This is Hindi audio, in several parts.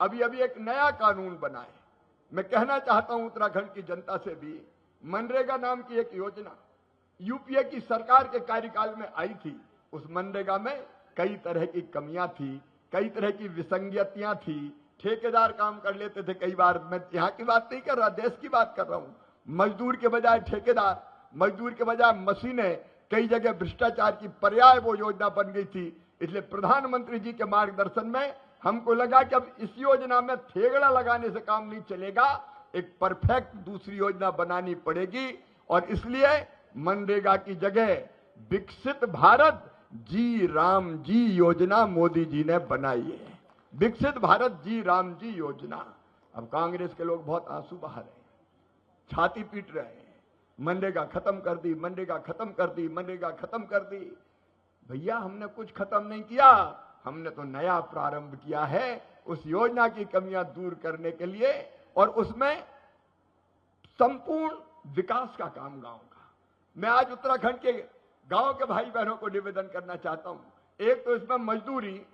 अभी अभी एक नया कानून बना है। मैं कहना चाहता हूं उत्तराखंड की जनता से भी, मनरेगा नाम की एक योजना यूपीए की सरकार के कार्यकाल में आई थी। उस मनरेगा में कई तरह की कमियां थी, कई तरह की विसंगतियां थी। ठेकेदार काम कर लेते थे कई बार। मैं यहां की बात नहीं कर रहा, देश की बात कर रहा हूं। मजदूर के बजाय ठेकेदार, मजदूर के बजाय मशीनें, कई जगह भ्रष्टाचार की पर्याय वो योजना बन गई थी। इसलिए प्रधानमंत्री जी के मार्गदर्शन में हमको लगा कि अब इस योजना में थेगड़ा लगाने से काम नहीं चलेगा, एक परफेक्ट दूसरी योजना बनानी पड़ेगी। और इसलिए मनरेगा की जगह विकसित भारत जी राम जी योजना मोदी जी ने बनाई है। विकसित भारत जी राम जी योजना। अब कांग्रेस के लोग बहुत आंसू बहा रहे हैं, छाती पीट रहे हैं, मनरेगा खत्म कर दी, मनरेगा खत्म कर दी, मनरेगा खत्म कर दी। भैया हमने कुछ खत्म नहीं किया, हमने तो नया प्रारंभ किया है उस योजना की कमियां दूर करने के लिए, और उसमें संपूर्ण विकास का काम गांव का। मैं आज उत्तराखंड के गांव के भाई बहनों को निवेदन करना चाहता हूं। एक तो इसमें मजदूरी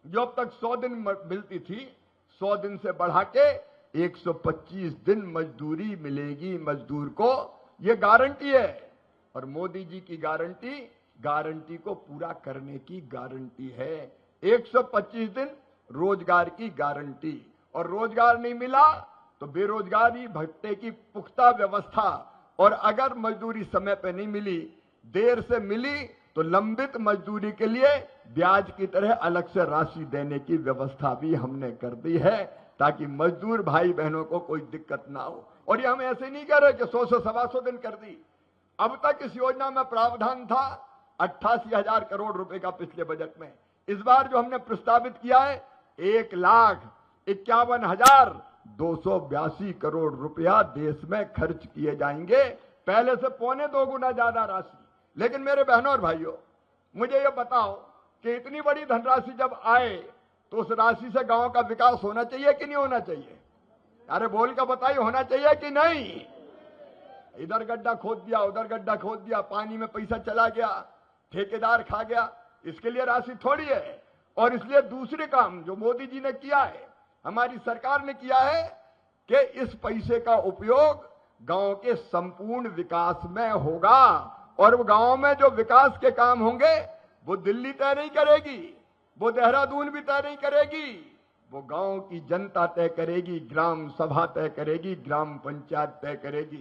जो अब तक 100 दिन मिलती थी, 100 दिन से बढ़ा के 125 दिन मजदूरी मिलेगी मजदूर को, यह गारंटी है। और मोदी जी की गारंटी को पूरा करने की गारंटी है। 125 दिन रोजगार की गारंटी, और रोजगार नहीं मिला तो बेरोजगारी भत्ते की पुख्ता व्यवस्था, और अगर मजदूरी समय पे नहीं मिली, देर से मिली, तो लंबित मजदूरी के लिए ब्याज की तरह अलग से राशि देने की व्यवस्था भी हमने कर दी है, ताकि मजदूर भाई बहनों को कोई दिक्कत ना हो। और ये हम ऐसे नहीं कह रहे कि 100 से 125 दिन कर दी। अब तक इस योजना में प्रावधान था 88,000 करोड़ रुपए का पिछले बजट में। इस बार जो हमने प्रस्तावित किया है 1,51,282 करोड़ रुपया देश में खर्च किए जाएंगे, पहले से 2.25 गुना ज्यादा राशि। लेकिन मेरे बहनों और भाइयों, मुझे ये बताओ कि इतनी बड़ी धनराशि जब आए तो उस राशि से गांव का विकास होना चाहिए कि नहीं होना चाहिए? अरे बोल कर बताइए, होना चाहिए कि नहीं? इधर गड्ढा खोद दिया, उधर गड्ढा खोद दिया, पानी में पैसा चला गया, ठेकेदार खा गया। इसके लिए राशि थोड़ी है। और इसलिए दूसरे काम जो मोदी जी ने किया है, हमारी सरकार ने किया है, कि इस पैसे का उपयोग गांव के संपूर्ण विकास में होगा। और वो गांव में जो विकास के काम होंगे वो दिल्ली तय नहीं करेगी, वो देहरादून भी तय नहीं करेगी, वो गांव की जनता तय करेगी, ग्राम सभा तय करेगी, ग्राम पंचायत तय करेगी।